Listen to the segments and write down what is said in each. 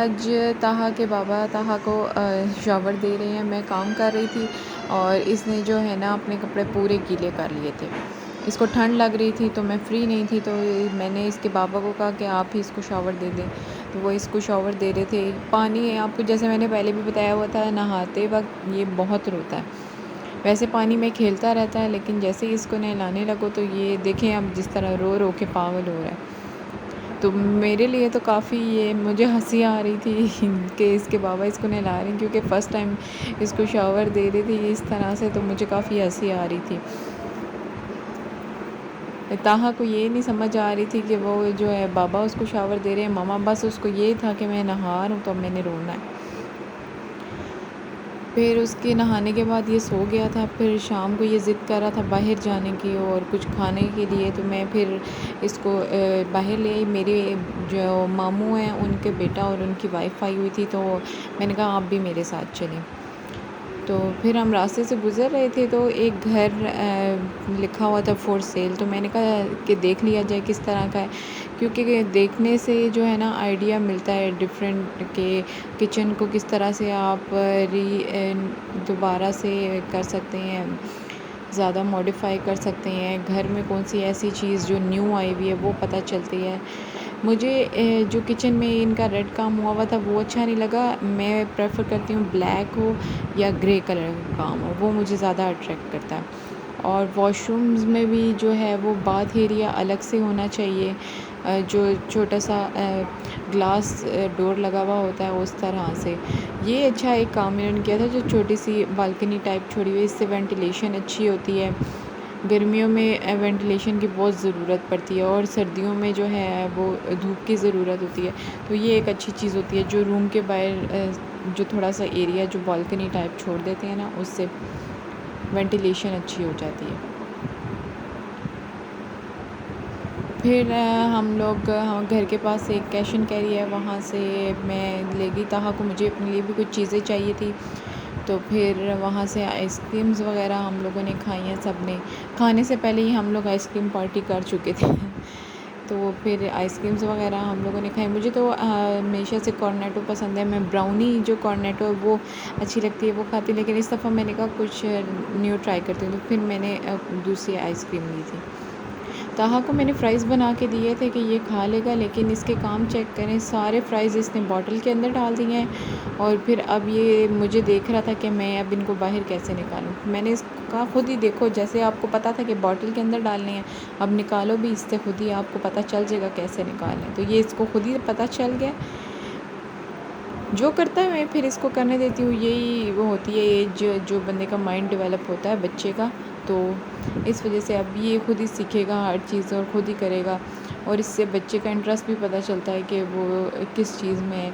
आज ताहा के बाबा ताहा को शावर दे रहे हैं। मैं काम कर रही थी और इसने जो है ना अपने कपड़े पूरे गीले कर लिए थे। इसको ठंड लग रही थी तो मैं फ़्री नहीं थी, तो मैंने इसके बाबा को कहा कि आप ही इसको शावर दे दें। तो वो इसको शावर दे रहे थे। पानी आपको जैसे मैंने पहले भी बताया हुआ था, नहाते वक्त ये बहुत रोता है। वैसे पानी में खेलता रहता है, लेकिन जैसे ही इसको नहलाने लगो तो ये देखें अब जिस तरह रो रो के पागल हो रहा है। तो मेरे लिए तो काफ़ी ये मुझे हंसी आ रही थी कि इसके बाबा इसको नहला रहे हैं, क्योंकि फ़र्स्ट टाइम इसको शावर दे रही थी इस तरह से, तो मुझे काफ़ी हंसी आ रही थी। ताहा को ये नहीं समझ आ रही थी कि वो जो है बाबा उसको शावर दे रहे हैं, मामा बस उसको ये था कि मैं नहा रहा हूँ तो अब मैंने रोना है। फिर उसके नहाने के बाद ये सो गया था। फिर शाम को ये ज़िद कर रहा था बाहर जाने की और कुछ खाने के लिए, तो मैं फिर इसको बाहर ले आई। मेरे जो मामू हैं उनके बेटा और उनकी वाइफ़ आई हुई थी, तो मैंने कहा आप भी मेरे साथ चलें। तो फिर हम रास्ते से गुज़र रहे थे तो एक घर लिखा हुआ था फॉर सेल, तो मैंने कहा कि देख लिया जाए किस तरह का है, क्योंकि देखने से जो है ना आइडिया मिलता है डिफरेंट के किचन को किस तरह से आप दोबारा से कर सकते हैं, ज़्यादा मॉडिफाई कर सकते हैं। घर में कौन सी ऐसी चीज़ जो न्यू आई हुई है वो पता चलती है। मुझे जो किचन में इनका रेड काम हुआ हुआ था वो अच्छा नहीं लगा। मैं प्रेफर करती हूँ ब्लैक हो या ग्रे कलर का काम हो, वो मुझे ज़्यादा अट्रैक्ट करता है। और वॉशरूम्स में भी जो है वो बाथ एरिया अलग से होना चाहिए, जो छोटा सा ग्लास डोर लगा हुआ होता है उस तरह से। ये अच्छा एक काम इन्होंने किया था, जो छोटी सी बालकनी टाइप छोड़ी हुई है, इससे वेंटिलेशन अच्छी होती है। गर्मियों में वेंटिलेशन की बहुत ज़रूरत पड़ती है और सर्दियों में जो है वो धूप की ज़रूरत होती है। तो ये एक अच्छी चीज़ होती है, जो रूम के बाहर जो थोड़ा सा एरिया जो बालकनी टाइप छोड़ देते हैं ना, उससे वेंटिलेशन अच्छी हो जाती है। फिर हम लोग घर के पास एक कैश एंड कैरी है, वहाँ से मैं ले गई ताहा को। मुझे अपने लिए भी कुछ चीज़ें चाहिए थी, तो फिर वहाँ से आइसक्रीम्स वगैरह हम लोगों ने खाई हैं सब ने। खाने से पहले ही हम लोग आइसक्रीम पार्टी कर चुके थे तो फिर आइसक्रीम्स वगैरह हम लोगों ने खाई। मुझे तो हमेशा से कॉर्नेटो पसंद है। मैं ब्राउनी जो कॉर्नेटो है वो अच्छी लगती है, वो खाती, लेकिन इस दफ़ा मैंने कहा कुछ न्यू ट्राई करती हूँ, तो फिर मैंने दूसरी आइसक्रीम ली थी। ताहा को मैंने फ़्राइज़ बना के दिए थे कि ये खा लेगा, लेकिन इसके काम चेक करें, सारे फ़्राइज़ इसने बॉटल के अंदर डाल दिए हैं। और फिर अब ये मुझे देख रहा था कि मैं अब इनको बाहर कैसे निकालूं। मैंने इसको कहा खुद ही देखो, जैसे आपको पता था कि बॉटल के अंदर डालने हैं, अब निकालो भी इससे खुद ही, आपको पता चल जाएगा कैसे निकालने। तो ये इसको खुद ही पता चल गया। जो करता है मैं फिर इसको करने देती हूँ। यही वो होती है एज जो बंदे का माइंड डेवलप होता है बच्चे का, तो इस वजह से अब ये खुद ही सीखेगा हर चीज़ और ख़ुद ही करेगा। और इससे बच्चे का इंटरेस्ट भी पता चलता है कि वो किस चीज़ में है।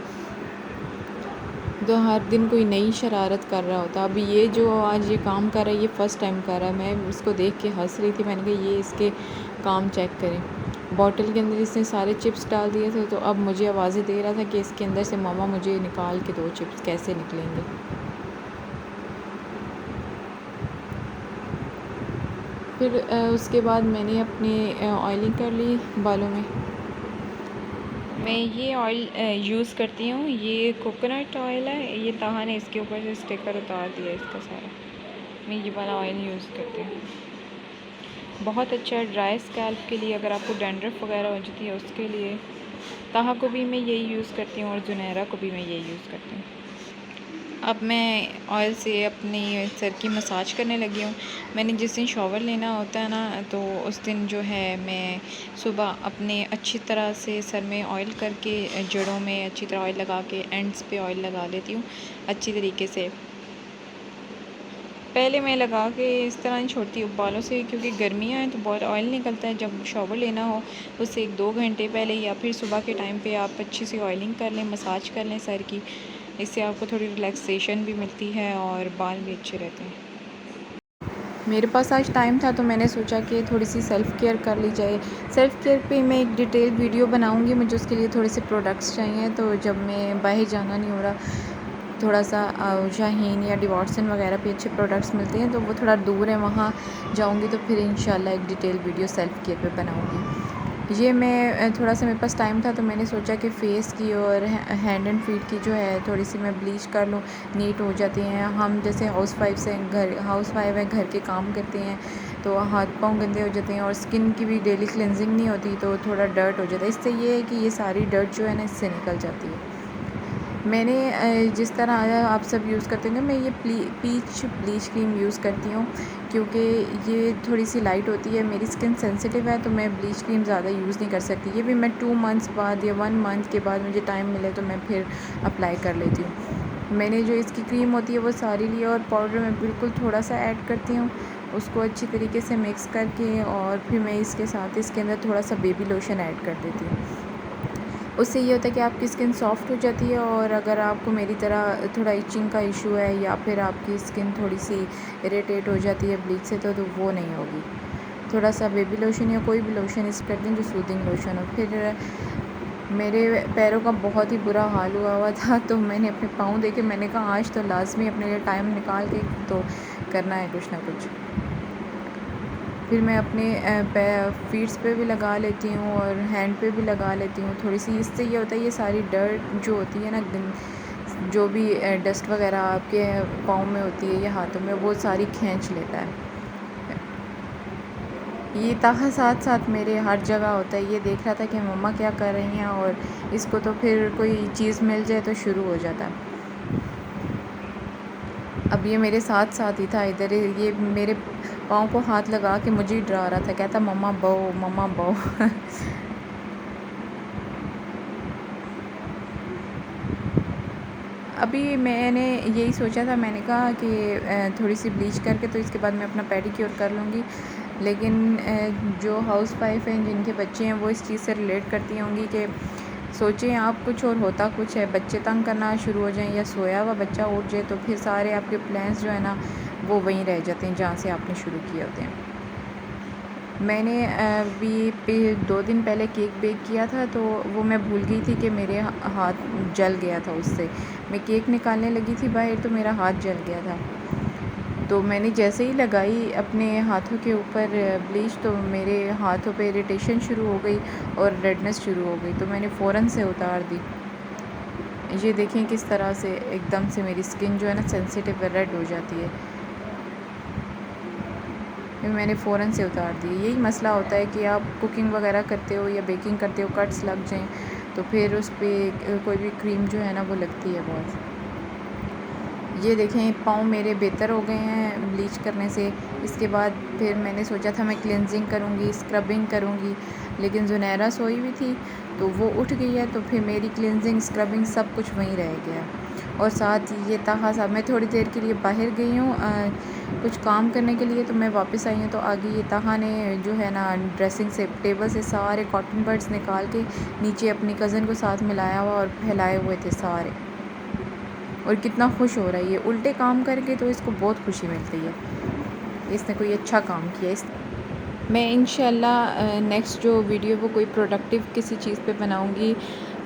तो हर दिन कोई नई शरारत कर रहा होता। अभी ये जो आज ये काम कर रहा है, ये फ़र्स्ट टाइम कर रहा है। मैं इसको देख के हंस रही थी, मैंने कहा ये इसके काम चेक करें। बॉटल के अंदर इसने सारे चिप्स डाल दिए थे, तो अब मुझे आवाज़ें दे रहा था कि इसके अंदर से मामा मुझे निकाल के दो चिप्स, कैसे निकलेंगे। फिर उसके बाद मैंने अपनी ऑयलिंग कर ली बालों में। मैं ये ऑयल यूज़ करती हूँ, ये कोकोनट ऑयल है। ये ताहा ने इसके ऊपर से स्टिकर उतार दिया इसका सारा। मैं ये वाला ऑयल यूज़ करती हूँ, बहुत अच्छा है ड्राई स्कैल्प के लिए। अगर आपको डैंड्रफ वगैरह हो जाती है उसके लिए। ताहा को भी मैं यही यूज़ करती हूँ और जुनैरा को भी मैं यही यूज़ करती हूँ। अब मैं ऑयल से अपनी सर की मसाज करने लगी हूँ। मैंने जिस दिन शॉवर लेना होता है ना, तो उस दिन जो है मैं सुबह अपने अच्छी तरह से सर में ऑयल करके, जड़ों में अच्छी तरह ऑयल लगा के, एंड्स पे ऑयल लगा लेती हूँ अच्छी तरीके से। पहले मैं लगा के इस तरह नहीं छोड़ती हूँ बालों से, क्योंकि गर्मियाँ हैं तो बहुत ऑयल निकलता है। जब शॉवर लेना हो उससे 1-2 घंटे पहले या फिर सुबह के टाइम पे आप अच्छी सी ऑयलिंग कर लें, मसाज कर लें सर की। इससे आपको थोड़ी रिलैक्सेशन भी मिलती है और बाल भी अच्छे रहते हैं। मेरे पास आज टाइम था तो मैंने सोचा कि थोड़ी सी सेल्फ़ केयर कर ली जाए। सेल्फ़ केयर पे मैं एक डिटेल वीडियो बनाऊंगी। मुझे उसके लिए थोड़े से प्रोडक्ट्स चाहिए, तो जब मैं बाहर जाना नहीं हो रहा, थोड़ा सा शाहीन या डिवॉर्सन वगैरह पे अच्छे प्रोडक्ट्स मिलते हैं, तो वो थोड़ा दूर है, वहाँ जाऊंगी तो फिर इंशाल्लाह एक डिटेल वीडियो सेल्फ़ केयर पे बनाऊंगी। ये मैं थोड़ा सा मेरे पास टाइम था तो मैंने सोचा कि फ़ेस की और हैंड एंड फीट की जो है थोड़ी सी मैं ब्लीच कर लूँ, नीट हो जाती हैं। हम जैसे हाउस वाइफ है, घर के काम करते हैं तो हाथ पाँव गंदे हो जाते हैं और स्किन की भी डेली क्लिनजिंग नहीं होती तो थोड़ा डर्ट हो जाता है। इससे ये है कि ये सारी डर्ट जो है ना इससे निकल जाती है। मैंने जिस तरह आप सब यूज़ करते होंगे, मैं ये पीच ब्लीच क्रीम यूज़ करती हूँ क्योंकि ये थोड़ी सी लाइट होती है। मेरी स्किन सेंसिटिव है तो मैं ब्लीच क्रीम ज़्यादा यूज़ नहीं कर सकती। ये भी मैं 2 मंथ्स बाद या 1 मंथ के बाद मुझे टाइम मिले तो मैं फिर अप्लाई कर लेती हूँ। मैंने जो इसकी क्रीम होती है वो सारी ली और पाउडर मैं बिल्कुल थोड़ा सा ऐड करती हूँ, उसको अच्छी तरीके से मिक्स करके और फिर मैं इसके साथ इसके अंदर थोड़ा सा बेबी लोशन ऐड कर देती हूँ। उससे ये होता है कि आपकी स्किन सॉफ्ट हो जाती है और अगर आपको मेरी तरह थोड़ा इचिंग का इशू है या फिर आपकी स्किन थोड़ी सी इरिटेट हो जाती है ब्लीच से तो वो नहीं होगी। थोड़ा सा बेबी लोशन या कोई भी लोशन यूज़ कर दें जो सूदिंग लोशन हो। फिर मेरे पैरों का बहुत ही बुरा हाल हुआ था तो मैंने अपने पाँव देखे, मैंने कहा आज तो लाज़मी अपने लिए टाइम निकाल के तो करना है कुछ ना कुछ। फिर मैं अपने फ़ीट्स पे भी लगा लेती हूँ और हैंड पे भी लगा लेती हूँ थोड़ी सी। इससे ये होता है ये सारी डर्ट जो होती है ना, जो भी डस्ट वगैरह आपके पाँव में होती है या हाथों में, वो सारी खींच लेता है। ये ताहा साथ साथ मेरे हर जगह होता है। ये देख रहा था कि मम्मा क्या कर रही हैं और इसको तो फिर कोई चीज़ मिल जाए तो शुरू हो जाता है। अब ये मेरे साथ साथ ही था, इधर ये मेरे पाँव को हाथ लगा के मुझे ही डरा रहा था, कहता मम्मा बो, मम्मा बो। अभी मैंने यही सोचा था, मैंने कहा कि थोड़ी सी ब्लीच करके तो इसके बाद मैं अपना पेडिक्योर कर लूँगी। लेकिन जो हाउस वाइफ हैं जिनके बच्चे हैं वो इस चीज़ से रिलेट करती होंगी कि सोचें आप कुछ और होता कुछ है, बच्चे तंग करना शुरू हो जाएं या सोया हुआ बच्चा उठ जाए तो फिर सारे आपके प्लान्स जो है ना वो वहीं रह जाते हैं जहाँ से आपने शुरू किए होते हैं। मैंने अभी 2 दिन पहले केक बेक किया था तो वो मैं भूल गई थी कि मेरे हाथ जल गया था उससे। मैं केक निकालने लगी थी बाहर तो मेरा हाथ जल गया था। तो मैंने जैसे ही लगाई अपने हाथों के ऊपर ब्लीच तो मेरे हाथों पे इरिटेशन शुरू हो गई और रेडनेस शुरू हो गई तो मैंने फ़ौरन से उतार दी। ये देखें किस तरह से एकदम से मेरी स्किन जो है ना सेंसिटिव रेड हो जाती है। फिर मैंने फ़ौरन से उतार दी। यही मसला होता है कि आप कुकिंग वगैरह करते हो या बेकिंग करते हो, कट्स लग जाएँ तो फिर उस पे कोई भी क्रीम जो है ना वो लगती है बहुत। ये देखें पाँव मेरे बेहतर हो गए हैं ब्लीच करने से। इसके बाद फिर मैंने सोचा था मैं क्लिनजिंग करूँगी, स्क्रबिंग करूँगी, लेकिन ज़ुनैरा सोई हुई थी तो वो उठ गई है तो फिर मेरी क्लिनजिंग, स्क्रबिंग सब कुछ वहीं रह गया। और साथ ही ये ताहा साहब, मैं थोड़ी देर के लिए बाहर गई हूँ कुछ काम करने के लिए तो मैं वापस आई हूँ तो आगे ये ताहा ने जो है ना ड्रेसिंग से टेबल से सारे कॉटन बड्स निकाल के नीचे अपनी कज़न को साथ मिलाया हुआ और फैलाए हुए थे सारे। और कितना खुश हो रहा है ये उल्टे काम करके, तो इसको बहुत खुशी मिलती है, इसने कोई अच्छा काम किया। इस मैं इंशाल्लाह नेक्स्ट जो वीडियो वो कोई प्रोडक्टिव किसी चीज़ पे बनाऊंगी।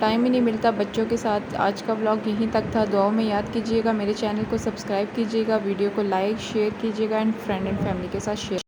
टाइम ही नहीं मिलता बच्चों के साथ। आज का व्लॉग यहीं तक था। दुआओं में याद कीजिएगा, मेरे चैनल को सब्सक्राइब कीजिएगा, वीडियो को लाइक शेयर कीजिएगा एंड फ्रेंड एंड फैमिली के साथ शेयर